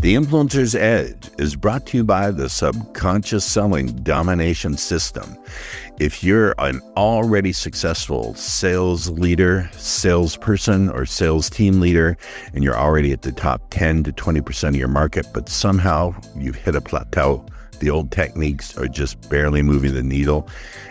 The Influencer's Edge is brought to you by the Subconscious Selling Domination System. If you're an already successful sales leader, salesperson, or sales team leader, and you're already at the top 10 to 20% of your market, but somehow you've hit a plateau, the old techniques are just barely moving the needle,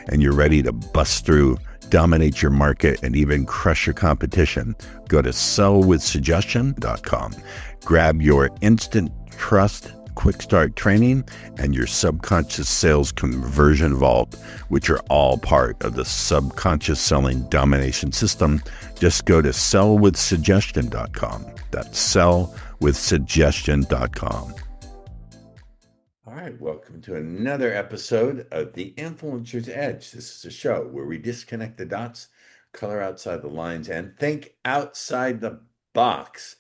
and you're ready to bust through, dominate your market, and even crush your competition, go to sellwithsuggestion.com. Grab your instant trust quick start training and your subconscious sales conversion vault, which are all part of the subconscious selling domination system. Just go to sellwithsuggestion.com. That's sellwithsuggestion.com. All right, welcome to another episode of The Influencer's Edge. This is a show where we disconnect the dots, color outside the lines, and think outside the box.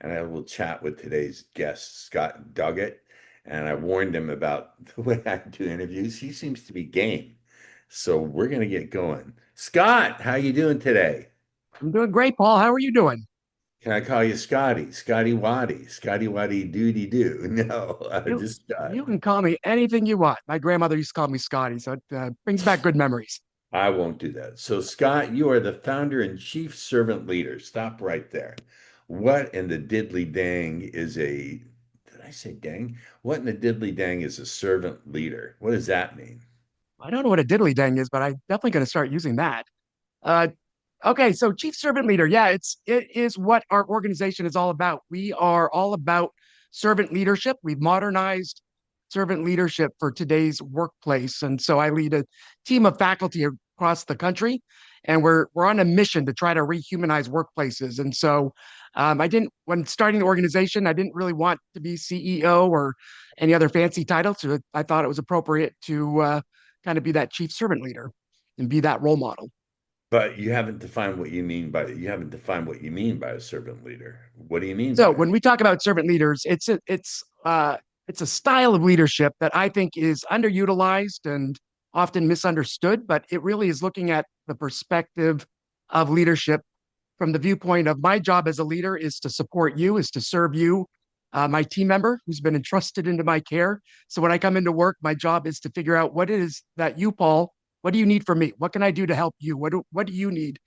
And I will chat with today's guest, Scott Doggett. And I warned him about the way I do interviews. He seems to be game. So we're going to get going. Scott, how you doing today? I'm doing great, Paul. How are you doing? Can I call you Scotty? Scotty Waddy? Scotty Waddy doody doo? No, You just Scott. you can call me anything you want. My grandmother used to call me Scotty, so it brings back good memories. I won't do that. So, Scott, you are the founder and chief servant leader. Stop right there. What in the diddly dang is a, did I say dang? What in the diddly dang is a servant leader? What does that mean? I don't know what a diddly dang is, but I'm definitely going to start using that. Uh, okay, so chief servant leader, yeah, it is what our organization is all about. We are all about servant leadership. We've modernized servant leadership for today's workplace, and so I lead a team of faculty across the country, and we're on a mission to try to rehumanize workplaces. And so, I didn't when starting the organization, I didn't really want to be CEO or any other fancy title, so I thought it was appropriate to kind of be that chief servant leader and be that role model. But you haven't defined what you mean by a servant leader. What do you mean So by it? when we talk about servant leaders, it's a style of leadership that I think is underutilized and often misunderstood, but it really is looking at the perspective of leadership from the viewpoint of my job as a leader is to support you, is to serve you, my team member who's been entrusted into my care. So when I come into work, my job is to figure out what it is that you, Paul, what do you need from me? What can I do to help you? What do you need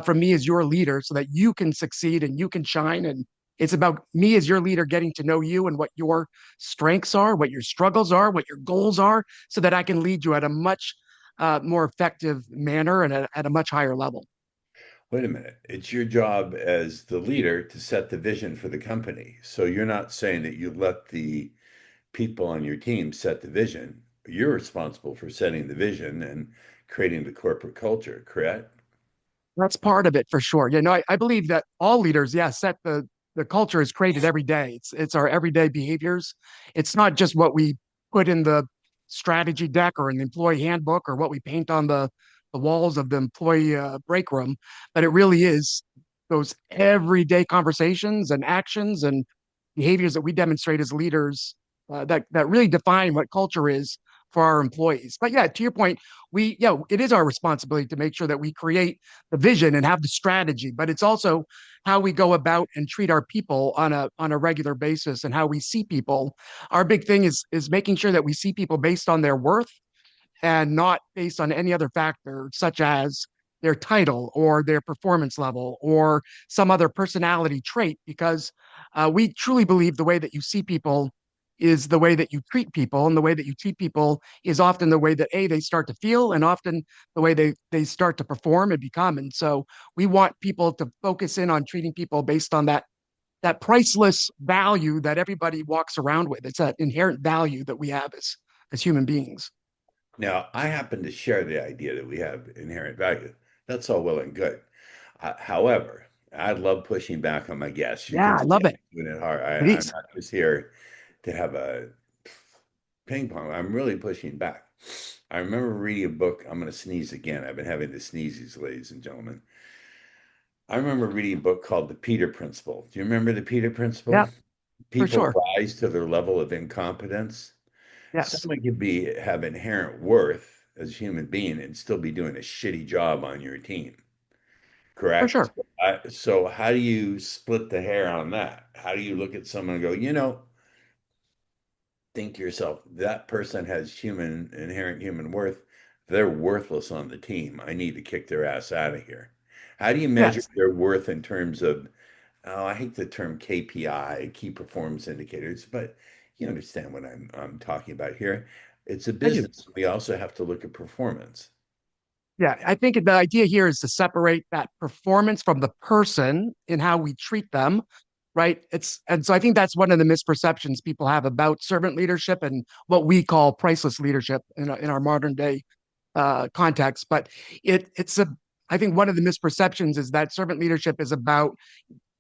from me as your leader so that you can succeed and you can shine? And it's about me as your leader getting to know you and what your strengths are, what your struggles are, what your goals are, so that I can lead you at a much more effective manner and at a much higher level. Wait a minute. It's your job as the leader to set the vision for the company. So you're not saying that you let the people on your team set the vision. You're responsible for setting the vision and creating the corporate culture, correct? That's part of it for sure. I believe that all leaders, yeah, set the culture is created every day. It's our everyday behaviors. It's not just what we put in the strategy deck or in the employee handbook or what we paint on the walls of the employee break room, but it really is those everyday conversations and actions and behaviors that we demonstrate as leaders that really define what culture is for our employees. But yeah, to your point, it is our responsibility to make sure that we create the vision and have the strategy, but it's also how we go about and treat our people on a regular basis and how we see people. Our big thing is making sure that we see people based on their worth and not based on any other factor, such as their title or their performance level or some other personality trait, because we truly believe the way that you see people is the way that you treat people, and the way that you treat people is often the way that they start to feel, and often the way they start to perform and become. And so we want people to focus in on treating people based on that priceless value that everybody walks around with. It's that inherent value that we have as human beings. Now, I happen to share the idea that we have inherent value. That's all well and good. However, I love pushing back on my guests. You Yeah, can I see love it. I'm doing it hard. I'm Please. not just here to have a ping pong. I'm really pushing back. I remember reading a book. I'm going to sneeze again. I've been having the sneezes, ladies and gentlemen. I remember reading a book called The Peter Principle. Do you remember the Peter Principle? Yeah, for People sure. rise to their level of incompetence. Yes, Someone could have inherent worth as a human being and still be doing a shitty job on your team, for correct? sure. So how do you split the hair on that? How do you look at someone and go, you know, think to yourself, that person has inherent human worth. They're worthless on the team. I need to kick their ass out of here. How do you measure Yes, their worth in terms of, oh, I hate the term KPI, key performance indicators, but you understand what I'm talking about here. It's a I do. business. We also have to look at performance. Yeah, I think the idea here is to separate that performance from the person in how we treat them, right? And so I think that's one of the misperceptions people have about servant leadership and what we call priceless leadership in our modern day context. But it's a I think one of the misperceptions is that servant leadership is about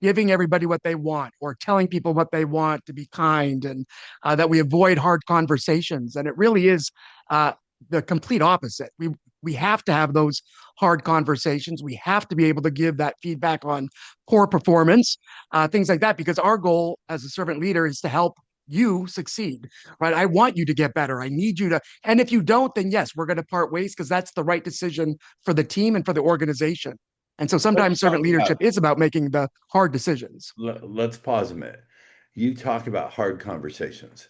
giving everybody what they want or telling people what they want, to be kind, and that we avoid hard conversations. And it really is the complete opposite. We have to have those hard conversations. We have to be able to give that feedback on poor performance, things like that, because our goal as a servant leader is to help you succeed, right? I want you to get better. I need you to. And if you don't, then yes, we're going to part ways because that's the right decision for the team and for the organization. And so Let's sometimes servant talk leadership about is about making the hard decisions. let's pause a minute. You talk about hard conversations.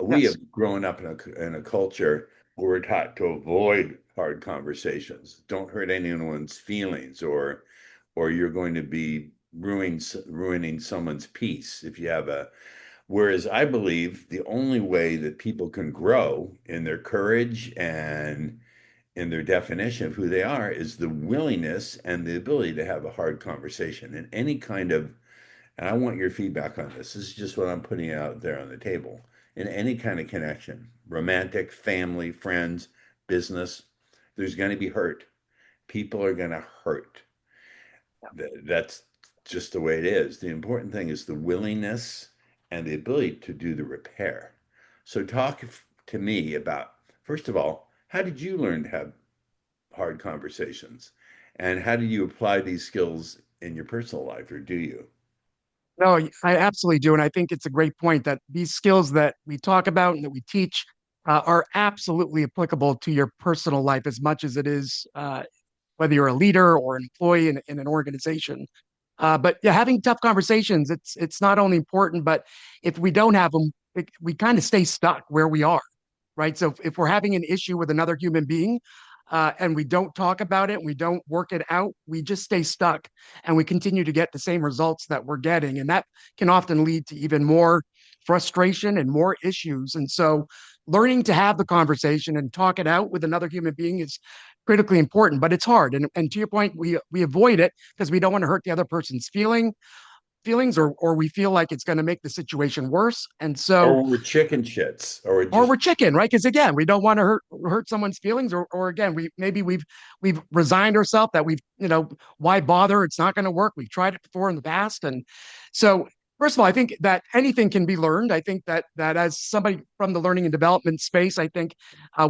We Yes. have grown up in a culture where we're taught to avoid hard conversations. Don't hurt anyone's feelings, or you're going to be ruining someone's peace if you have a. Whereas I believe the only way that people can grow in their courage and in their definition of who they are is the willingness and the ability to have a hard conversation in any kind of, and I want your feedback on this. This is just what I'm putting out there on the table. In any kind of connection, romantic, family, friends, business, there's going to be hurt. People are going to hurt. That's just the way it is. The important thing is the willingness and the ability to do the repair. So, talk to me about, first of all, how did you learn to have hard conversations? And how do you apply these skills in your personal life, or do you? No, I absolutely do. And I think it's a great point that these skills that we talk about and that we teach are absolutely applicable to your personal life as much as it is whether you're a leader or an employee in an organization. But yeah, having tough conversations, it's not only important, but if we don't have them, we kind of stay stuck where we are, right? So if we're having an issue with another human being, and we don't talk about it, we don't work it out, we just stay stuck and we continue to get the same results that we're getting. And that can often lead to even more frustration and more issues. And so learning to have the conversation and talk it out with another human being is critically important, but it's hard. And to your point, we avoid it because we don't want to hurt the other person's feelings, or we feel like it's going to make the situation worse. And so Or we're chicken shits, or or just we're chicken, right? Because again, we don't want to hurt someone's feelings, or again, we've resigned ourselves that why bother? It's not going to work. We've tried it before in the past, and so first of all, I think that anything can be learned. I think that as somebody from the learning and development space, I think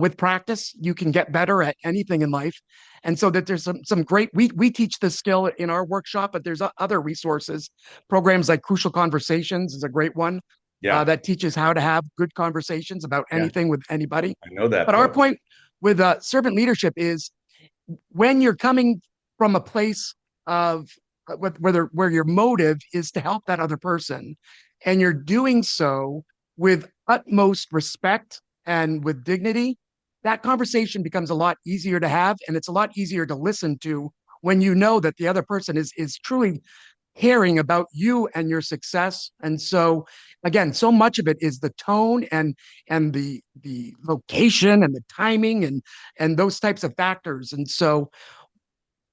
with practice you can get better at anything in life, and so that there's some great we teach this skill in our workshop, but there's other resources, programs like Crucial Conversations is a great one yeah, that teaches how to have good conversations about yeah. anything with anybody. I know that But our program. point with servant leadership is when you're coming from a place of where your motive is to help that other person, and you're doing so with utmost respect and with dignity, that conversation becomes a lot easier to have, and it's a lot easier to listen to when you know that the other person is truly caring about you and your success. And so again, so much of it is the tone and the location and the timing and those types of factors. And so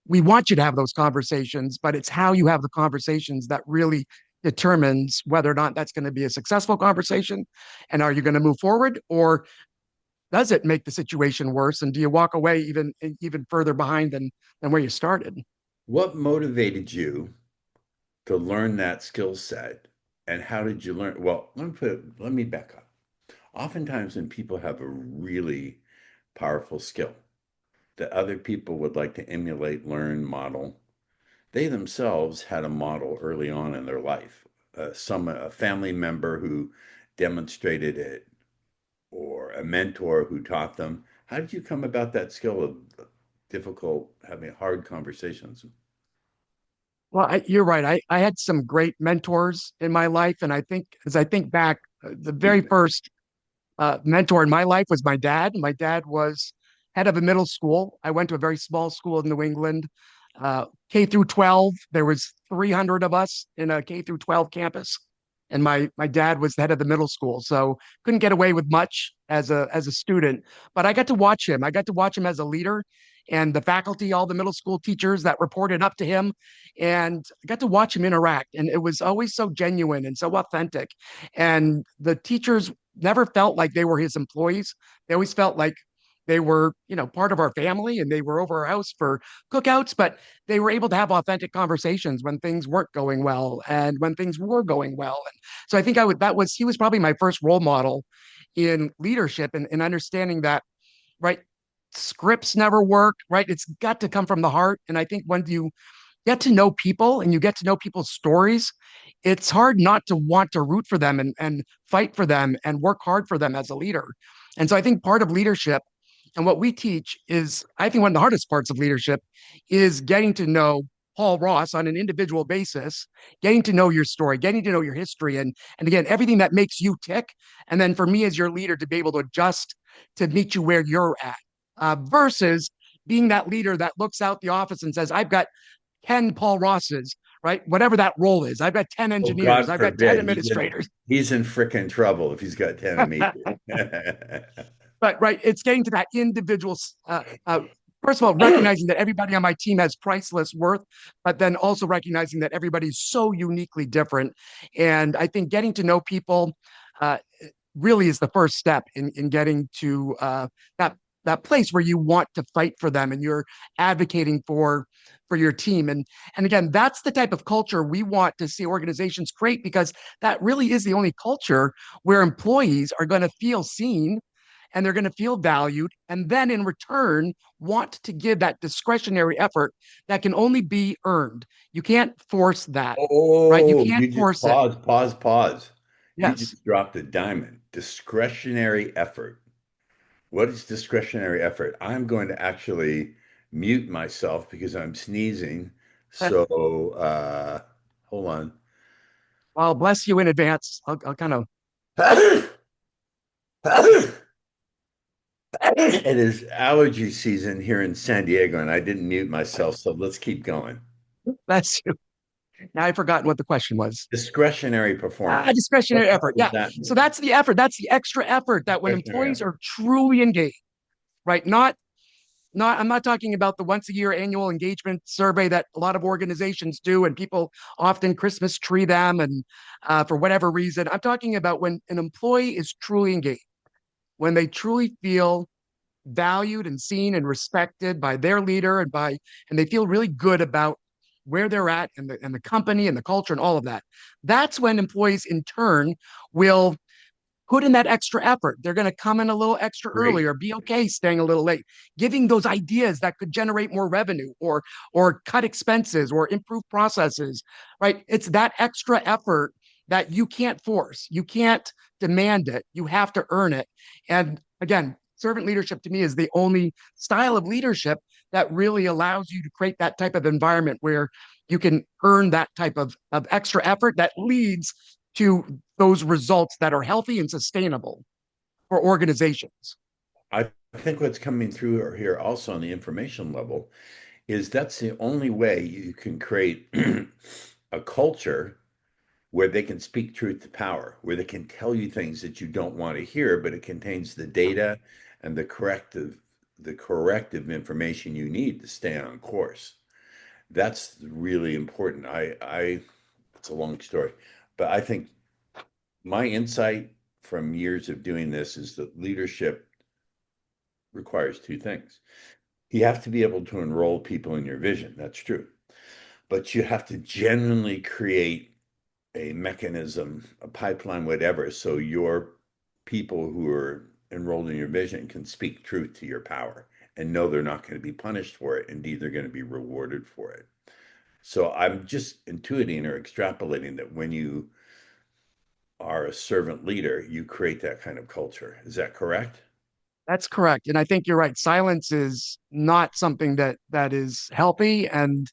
we want you to have those conversations, but it's how you have the conversations that really determines whether or not that's going to be a successful conversation, and are you going to move forward, or does it make the situation worse, and do you walk away even further behind than where you started. What motivated you to learn that skill set, and how did you learn? Well, let me back up. Oftentimes, when people have a really powerful skill that other people would like to emulate, learn, model, they themselves had a model early on in their life. A family member who demonstrated it, or a mentor who taught them. How did you come about that skill of difficult, having hard conversations? Well, you're right. I had some great mentors in my life, and I think as I think back, the Excuse very me. first. mentor in my life was my dad. My dad was head of a middle school. I went to a very small school in New England, K through 12. There was 300 of us in a K through 12 campus, and my dad was the head of the middle school, so couldn't get away with much as a student. But I got to watch him. I got to watch him as a leader, and the faculty, all the middle school teachers that reported up to him, and I got to watch him interact. And it was always so genuine and so authentic. And the teachers never felt like they were his employees. They always felt like they were, part of our family, and they were over our house for cookouts, but they were able to have authentic conversations when things weren't going well and when things were going well. And so I think he was probably my first role model in leadership and in understanding that, right? Scripts never work, right? It's got to come from the heart. And I think when you get to know people and you get to know people's stories, it's hard not to want to root for them and fight for them and work hard for them as a leader. And so I think part of leadership and what we teach is, I think one of the hardest parts of leadership is getting to know Paul Ross on an individual basis, getting to know your story, getting to know your history, and again, everything that makes you tick. And then for me as your leader to be able to adjust to meet you where you're at, versus being that leader that looks out the office and says, I've got 10 Paul Rosses, right? Whatever that role is. I've got 10 Oh, engineers. God I've got 10 forbid. administrators. He's in frickin' trouble if he's got 10 meters. But right, it's getting to that individual. First of all, recognizing that everybody on my team has priceless worth, but then also recognizing that everybody's so uniquely different. And I think getting to know people uh, really is the first step in getting to that place where you want to fight for them and you're advocating for your team. And again, that's the type of culture we want to see organizations create, because that really is the only culture where employees are going to feel seen and they're going to feel valued, and then in return want to give that discretionary effort that can only be earned. You can't force that, right? You Oh, can't you just force it. pause. You Yes. just dropped a diamond. Discretionary effort. What is discretionary effort? I'm going to actually mute myself because I'm sneezing. So, hold on. Well, bless you in advance. I'll kind of, It is allergy season here in San Diego, and I didn't mute myself, so let's keep going. bless you. Now I've forgotten what the question was. Discretionary performance. What Discretionary the hell effort. does Yeah. that So mean? that's the effort. That's the extra effort that when Discretionary employees effort. are truly engaged, right? I'm not talking about the once a year annual engagement survey that a lot of organizations do, and people often Christmas tree them and for whatever reason. I'm talking about when an employee is truly engaged, when they truly feel valued and seen and respected by their leader and they feel really good about where they're at and the company and the culture and all of that. That's when employees in turn will put in that extra effort. They're going to come in a little extra early Great. or be okay staying a little late, giving those ideas that could generate more revenue or cut expenses or improve processes, right? It's that extra effort that you can't force. You can't demand it. You have to earn it. And again, servant leadership to me is the only style of leadership that really allows you to create that type of environment where you can earn that type of extra effort that leads to those results that are healthy and sustainable for organizations. I think what's coming through here also on the information level is that's the only way you can create a culture where they can speak truth to power, where they can tell you things that you don't want to hear, but it contains the data and the corrective information you need to stay on course. That's really important. It's a long story, but I think my insight from years of doing this is that leadership requires two things. You have to be able to enroll people in your vision. That's true. But you have to genuinely create a mechanism, a pipeline, whatever, so your people who are enrolled in your vision can speak truth to your power and know they're not going to be punished for it. Indeed, they're going to be rewarded for it. So I'm just intuiting or extrapolating that when you are a servant leader, you create that kind of culture. Is that correct? That's correct. And I think you're right. Silence is not something that is healthy. And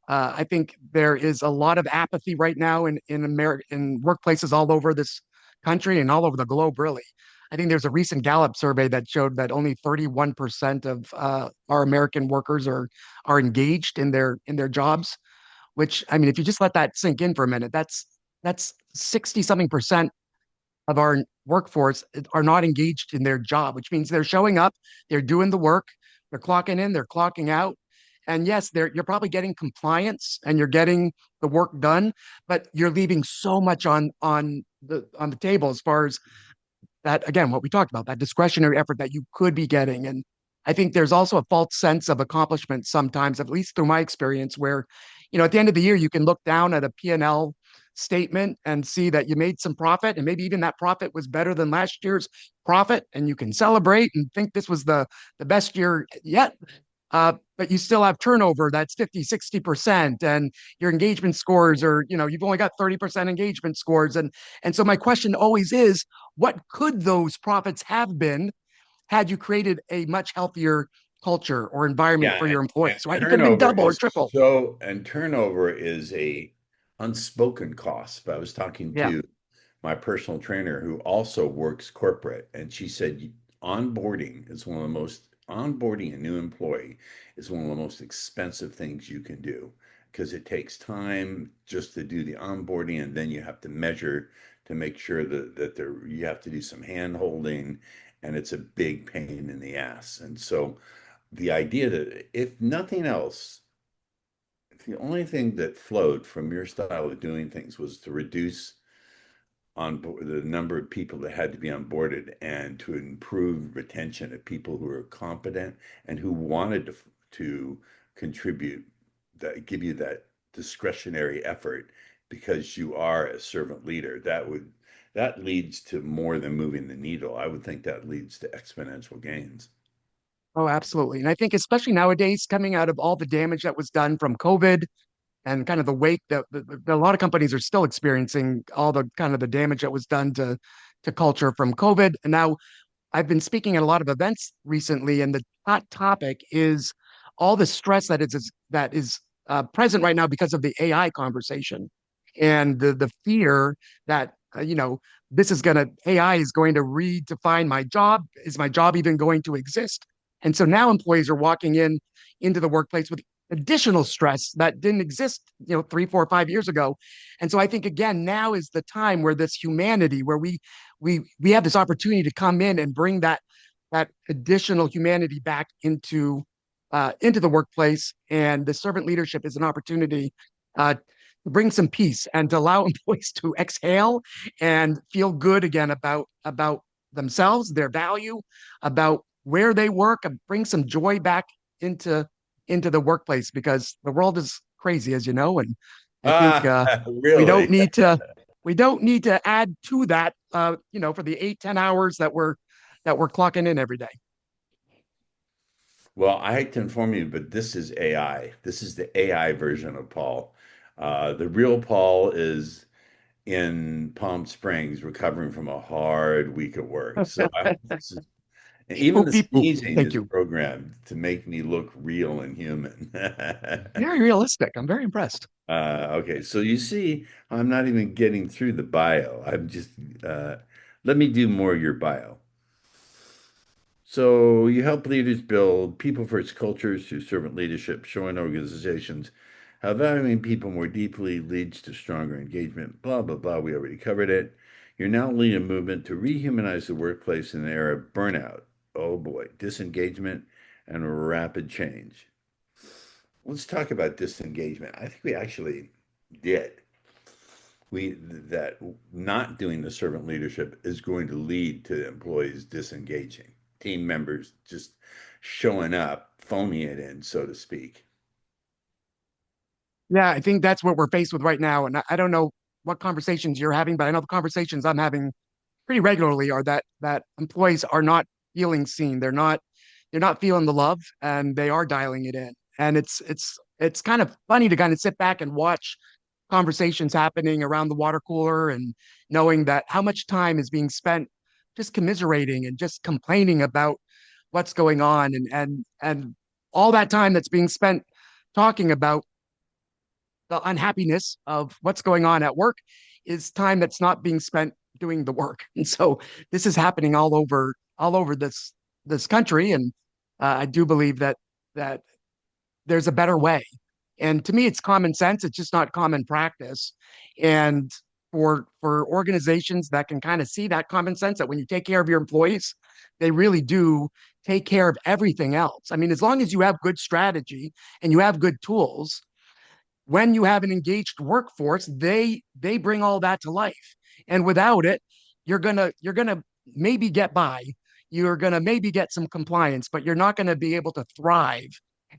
I think there is a lot of apathy right now in America, in workplaces all over this country and all over the globe, really. I think there's a recent Gallup survey that showed that only 31% of our American workers are engaged in their jobs. Which, I mean, if you just let that sink in for a minute, that's 60 something percent of our workforce are not engaged in their job, which means they're showing up, they're doing the work, they're clocking in, they're clocking out. And yes, you're probably getting compliance and you're getting the work done, but you're leaving so much on the table as far as that, again, what we talked about, that discretionary effort that you could be getting. And I think there's also a false sense of accomplishment sometimes, at least through my experience, where, at the end of the year, you can look down at a P&L statement and see that you made some profit, and maybe even that profit was better than last year's profit, and you can celebrate and think this was the best year yet. But you still have turnover that's 50, 60%, and your engagement scores are, you've only got 30% engagement scores. And so my question always is, what could those profits have been had you created a much healthier culture or environment Yeah, for your and employees, right? It could have been turnover double or is triple. turnover is a unspoken cost. But I was talking Yeah. to my personal trainer who also works corporate, and she said onboarding a new employee is one of the most expensive things you can do because it takes time just to do the onboarding, and then you have to measure to make sure that you have to do some hand holding, and it's a big pain in the ass. And so the idea that if nothing else, if the only thing that flowed from your style of doing things was to reduce on board the number of people that had to be onboarded and to improve retention of people who are competent and who wanted to contribute, that give you that discretionary effort because you are a servant leader, that leads to more than moving the needle. I would think that leads to exponential gains. Oh, absolutely. And I think especially nowadays, coming out of all the damage that was done from COVID and kind of the wake that a lot of companies are still experiencing, all the kind of the damage that was done to culture from COVID. And now I've been speaking at a lot of events recently, and the hot topic is all the stress that is present right now because of the AI conversation, and the fear that this is gonna AI is going to redefine my job. Is my job even going to exist? And so now employees are walking into the workplace with additional stress that didn't exist, 3, 4, 5 years ago. And so I think again, now is the time where this humanity, where we have this opportunity to come in and bring that additional humanity back into the workplace. And the servant leadership is an opportunity to bring some peace and to allow employees to exhale and feel good again about themselves, their value, about where they work, and bring some joy back into into the workplace, because the world is crazy, as you know. And I think we don't Really? need to we don't need to add to that, for the 8, 10 hours that we're clocking in every day. Well, I hate to inform you, but this is AI. This is the AI version of Paul. The real Paul is in Palm Springs recovering from a hard week at work. So even Oop, the beep, boop. sneezing Thank is you. programmed to make me look real and human. Very realistic. I'm very impressed. Okay, so you see, I'm not even getting through the bio. Uh, let me do more of your bio. So you help leaders build people first cultures through servant leadership, showing organizations how valuing people more deeply leads to stronger engagement, blah, blah, blah. We already covered it. You're now leading a movement to rehumanize the workplace in an era of burnout. Oh boy, disengagement and rapid change. Let's talk about disengagement. I think we actually did. That not doing the servant leadership is going to lead to employees disengaging, team members just showing up, phoning it in, so to speak. Yeah, I think that's what we're faced with right now. And I don't know what conversations you're having, but I know the conversations I'm having pretty regularly are that employees are not feeling seen. They're not feeling the love, and they are dialing it in. And it's kind of funny to kind of sit back and watch conversations happening around the water cooler, and knowing that how much time is being spent just commiserating and just complaining about what's going on, and all that time that's being spent talking about the unhappiness of what's going on at work is time that's not being spent doing the work. And so this is happening all over this country. And I do believe that there's a better way. And to me, it's common sense. It's just not common practice. And for organizations that can kind of see that common sense, that when you take care of your employees, they really do take care of everything else. I mean, as long as you have good strategy and you have good tools, when you have an engaged workforce, they bring all that to life. And without it, you're gonna maybe get by. You're gonna maybe get some compliance, but you're not gonna be able to thrive.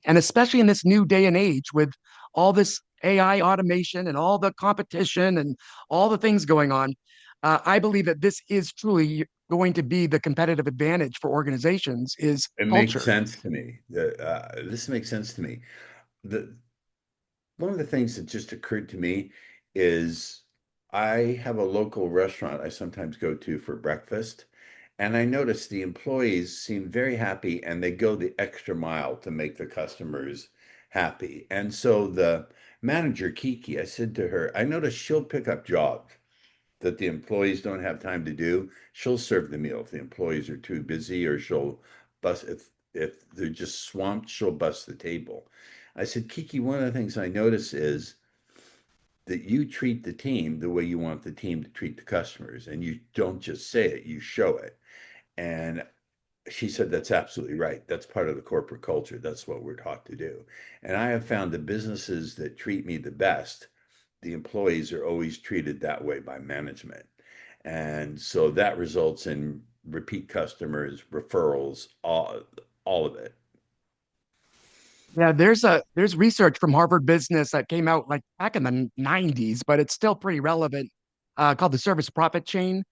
And especially in this new day and age with all this AI automation and all the competition and all the things going on, I believe that this is truly going to be the competitive advantage for organizations is It makes culture. sense to me. This makes sense to me. The One of the things that just occurred to me is I have a local restaurant I sometimes go to for breakfast, and I notice the employees seem very happy and they go the extra mile to make the customers happy. And so the manager, Kiki, I said to her, I notice she'll pick up jobs that the employees don't have time to do. She'll serve the meal if the employees are too busy, or she'll bust if they're just swamped, she'll bust the table. I said, Kiki, one of the things I notice is that you treat the team the way you want the team to treat the customers, and you don't just say it, you show it. And she said, that's absolutely right. That's part of the corporate culture. That's what we're taught to do. And I have found the businesses that treat me the best, the employees are always treated that way by management. And so that results in repeat customers, referrals, all of it. Yeah, there's research from Harvard Business that came out like back in the 90s, but it's still pretty relevant, called the service profit chain.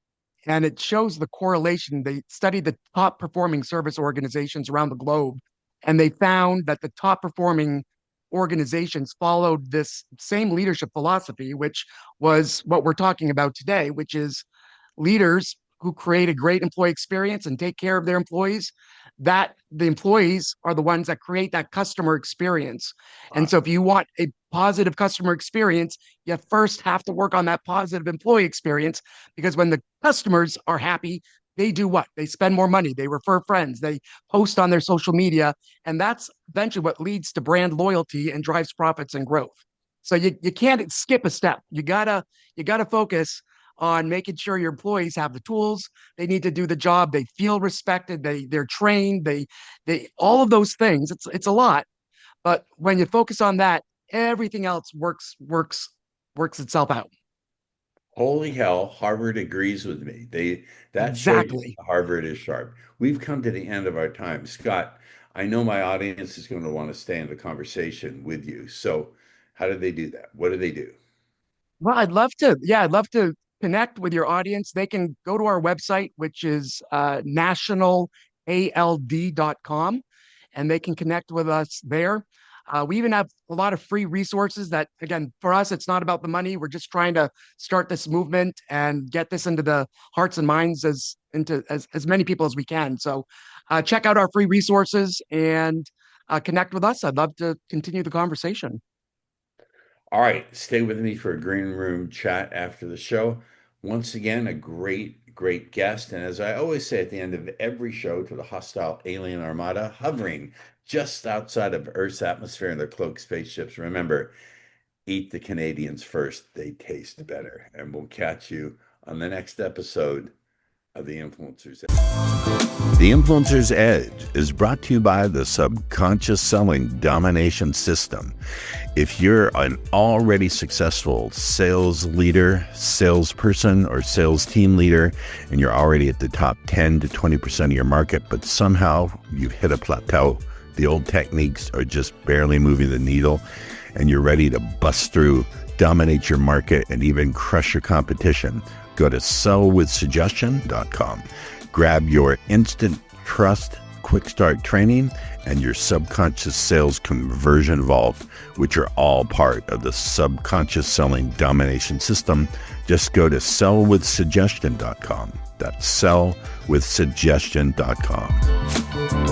And it shows the correlation. They studied the top performing service organizations around the globe, and they found that the top performing organizations followed this same leadership philosophy, which was what we're talking about today, which is leaders who create a great employee experience and take care of their employees, that the employees are the ones that create that customer experience. And Uh, so if you want a positive customer experience, you first have to work on that positive employee experience, because when the customers are happy, they do what? They spend more money, they refer friends, they post on their social media, and that's eventually what leads to brand loyalty and drives profits and growth. So you can't skip a step. You gotta focus on making sure your employees have the tools they need to do the job. They feel respected. They're trained. They all of those things. It's a lot, but when you focus on that, everything else works itself out. Holy hell, Harvard agrees with me. That shows you Exactly. Harvard is sharp. We've come to the end of our time. Scott, I know my audience is going to want to stay in the conversation with you. So how do they do that? What do they do? Well, I'd love to. Yeah, I'd love to connect with your audience. They can go to our website, which is nationalald.com, and they can connect with us there. We even have a lot of free resources that, again, for us, it's not about the money. We're just trying to start this movement and get this into the hearts and minds as many people as we can. So check out our free resources and connect with us. I'd love to continue the conversation. All right, stay with me for a green room chat after the show. Once again, a great guest. And as I always say at the end of every show, to the hostile alien armada hovering just outside of Earth's atmosphere in their cloaked spaceships, remember, eat the Canadians first. They taste better. And we'll catch you on the next episode of The Influencer's Edge. The Influencer's Edge is brought to you by the Subconscious Selling Domination System. If you're an already successful sales leader, salesperson, or sales team leader, and you're already at the top 10 to 20% of your market, but somehow you've hit a plateau, the old techniques are just barely moving the needle, and you're ready to bust through, dominate your market, and even crush your competition, go to sellwithsuggestion.com. Grab your instant trust quick start training and your subconscious sales conversion vault, which are all part of the subconscious selling domination system. Just go to sellwithsuggestion.com. That's sellwithsuggestion.com.